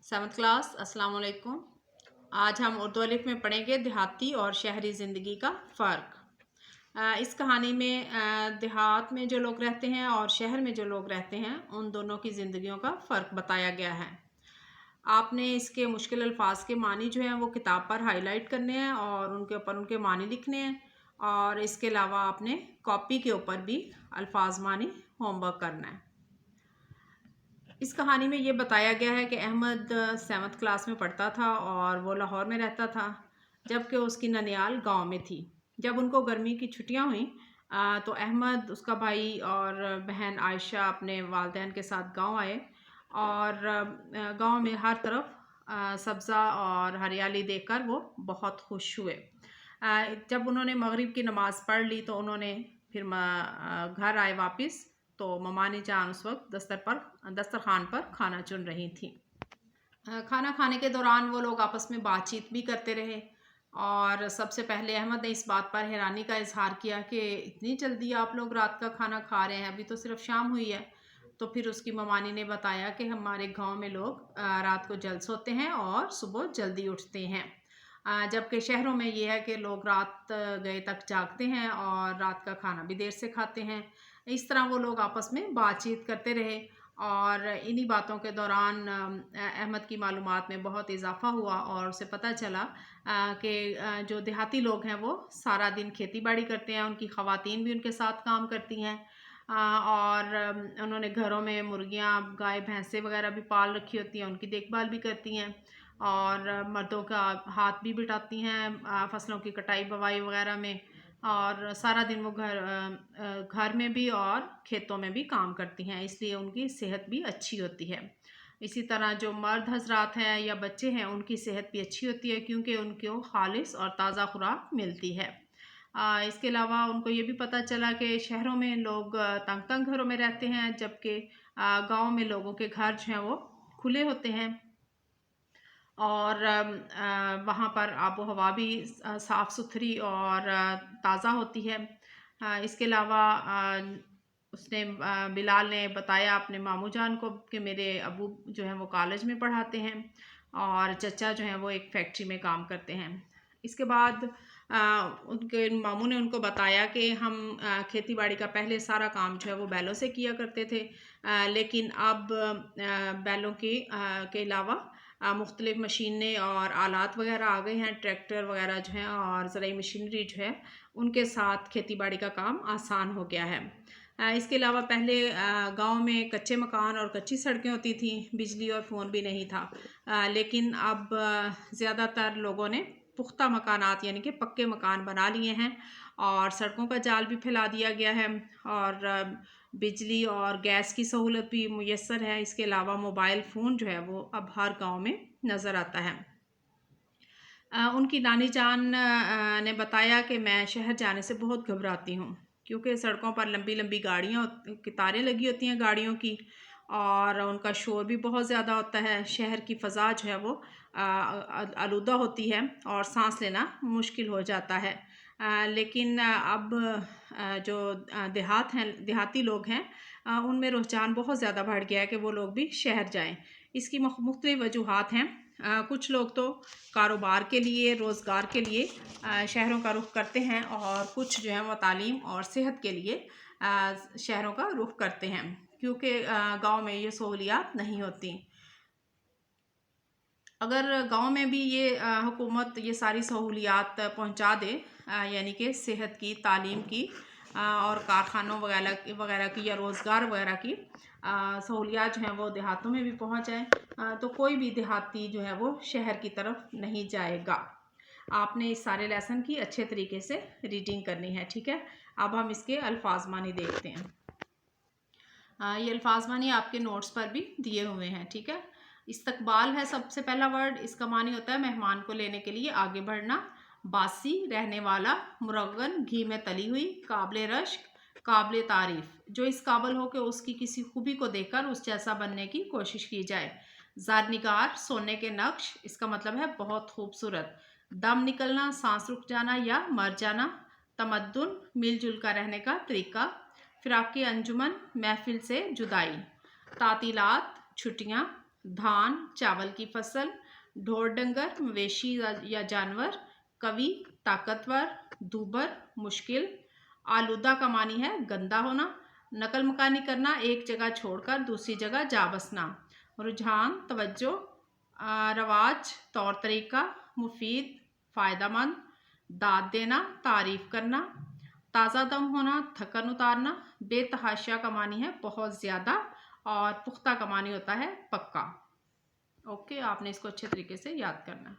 7th class अस्सलाम वालेकुम। आज हम उर्दू अलिफ में पढ़ेंगे देहाती और शहरी ज़िंदगी का फ़र्क। इस कहानी में देहात में जो लोग रहते हैं और शहर में जो लोग रहते हैं उन दोनों की ज़िंदगियों का फ़र्क बताया गया है। आपने इसके मुश्किल अल्फाज के मानी जो हैं वो किताब पर हाईलाइट करने हैं और उनके ऊपर उनके मानी लिखने हैं, और इसके अलावा आपने कॉपी के ऊपर भी अल्फाज मानी होमवर्क करना है। इस कहानी में ये बताया गया है कि अहमद 7th क्लास में पढ़ता था और वो लाहौर में रहता था, जबकि उसकी ननियाल गांव में थी। जब उनको गर्मी की छुट्टियां हुई तो अहमद, उसका भाई और बहन आयशा अपने वालिदैन के साथ गांव आए और गांव में हर तरफ सब्ज़ा और हरियाली देखकर वो बहुत खुश हुए। जब उन्होंने मगरिब की नमाज़ पढ़ ली तो उन्होंने फिर घर आए वापस, तो ममानी जान उस वक्त दस्तरखान पर खाना चुन रही थी। खाना खाने के दौरान वो लोग आपस में बातचीत भी करते रहे और सबसे पहले अहमद ने इस बात पर हैरानी का इजहार किया कि इतनी जल्दी आप लोग रात का खाना खा रहे हैं, अभी तो सिर्फ शाम हुई है। तो फिर उसकी ममानी ने बताया कि हमारे गांव में लोग रात को जल्द सोते हैं और सुबह जल्दी उठते हैं, जबकि शहरों में ये है कि लोग रात गए तक जागते हैं और रात का खाना भी देर से खाते हैं। इस तरह वो लोग आपस में बातचीत करते रहे और इन्हीं बातों के दौरान अहमद की मालूमात में बहुत इजाफा हुआ और उसे पता चला कि जो देहाती लोग हैं वो सारा दिन खेती बाड़ी करते हैं, उनकी ख़वातीन भी उनके साथ काम करती हैं और उन्होंने घरों में मुर्गियाँ, गाय, भैंसें वगैरह भी पाल रखी होती हैं, उनकी देखभाल भी करती हैं और मर्दों का हाथ भी बटाती हैं फसलों की कटाई बवाई वगैरह में, और सारा दिन वो घर में भी और खेतों में भी काम करती हैं, इसलिए उनकी सेहत भी अच्छी होती है। इसी तरह जो मर्द हजरात हैं या बच्चे हैं उनकी सेहत भी अच्छी होती है क्योंकि उनको खालिस और ताज़ा खुराक मिलती है। इसके अलावा उनको ये भी पता चला कि शहरों में लोग तंग तंग घरों में रहते हैं, जबकि गांव में लोगों के घर जो हैं वो खुले होते हैं और वहाँ पर आबो हवा भी साफ़ सुथरी और ताज़ा होती है। इसके अलावा उसने बिलाल ने बताया अपने मामू जान को कि मेरे अबू जो हैं वो कॉलेज में पढ़ाते हैं और चचा जो हैं वो एक फैक्ट्री में काम करते हैं। इसके बाद उनके मामू ने उनको बताया कि हम खेती बाड़ी का पहले सारा काम जो है वो बैलों से किया करते थे, लेकिन अब बैलों के अलावा मुख्तलिफ मशीनें और आलात वगैरह आ गए हैं, ट्रैक्टर वगैरह जो हैं और ज़राई मशीनरी जो है उनके साथ खेती बाड़ी का काम आसान हो गया है। इसके अलावा पहले गांव में कच्चे मकान और कच्ची सड़कें होती थी, बिजली और फ़ोन भी नहीं था, लेकिन अब ज़्यादातर लोगों ने पुख्ता मकानात यानी कि पक्के मकान बना लिए हैं और सड़कों का जाल भी फैला दिया गया है और बिजली और गैस की सहूलत भी मुयस्सर है। इसके अलावा मोबाइल फ़ोन जो है वो अब हर गांव में नज़र आता है। उनकी नानी जान ने बताया कि मैं शहर जाने से बहुत घबराती हूँ क्योंकि सड़कों पर लंबी लंबी गाड़ियाँ कतारें लगी होती हैं गाड़ियों की और उनका शोर भी बहुत ज़्यादा होता है। शहर की फ़ज़ा जो है वो आलूदा होती है और सांस लेना मुश्किल हो जाता है, लेकिन अब जो देहाती लोग हैं उनमें रुझान बहुत ज़्यादा बढ़ गया है कि वो लोग भी शहर जाएं। इसकी मुख्तलिफ़ वजूहात हैं। कुछ लोग तो कारोबार के लिए, रोज़गार के लिए शहरों का रुख करते हैं और कुछ जो है वो तालीम और सेहत के लिए शहरों का रुख करते हैं क्योंकि गांव में ये सहूलियात नहीं होती। अगर गांव में भी ये हुकूमत ये सारी सहूलियात पहुंचा दे, यानी कि सेहत की, तालीम की और कारखानों वगैरह की या रोज़गार वगैरह की सहूलियात जो हैं वो देहातों में भी पहुंच जाएँ, तो कोई भी देहाती जो है वो शहर की तरफ नहीं जाएगा। आपने इस सारे लेसन की अच्छे तरीके से रीडिंग करनी है, ठीक है। अब हम इसके अल्फाज मानी देखते हैं। ये अल्फाज मानी आपके नोट्स पर भी दिए हुए हैं, ठीक है। इस्तकबाल है सबसे पहला वर्ड, इसका मानी होता है मेहमान को लेने के लिए आगे बढ़ना। बासी, रहने वाला। मुरगन, घी में तली हुई। काबिल रश्क, काबिल तारीफ, जो इस काबिल हो कि उसकी किसी खूबी को देखकर उस जैसा बनने की कोशिश की जाए। ज़ारनिगार, सोने के नक्श, इसका मतलब है बहुत खूबसूरत। दम निकलना, सांस रुक जाना या मर जाना। तमद्दुन, मिलजुल कर रहने का तरीका। फिराकी अंजुमन, महफिल से जुदाई। तातीलात, छुट्टियाँ। धान चावल की फसल, ढोर डंगर मवेशी या जानवर, कवि ताकतवर, दूबर मुश्किल, आलूदा का मानी है गंदा होना, नकल मकानी करना एक जगह छोड़कर दूसरी जगह जा बसना, रुझान तवज्जो, रवाज तौर तरीका, मुफीद फ़ायदेमंद, दाद देना तारीफ करना, ताज़ा दम होना थकन उतारना, बेतहाशा का मानी है बहुत ज़्यादा और पुख्ता का मानी होता है पक्का। ओके, आपने इसको अच्छे तरीके से याद करना है।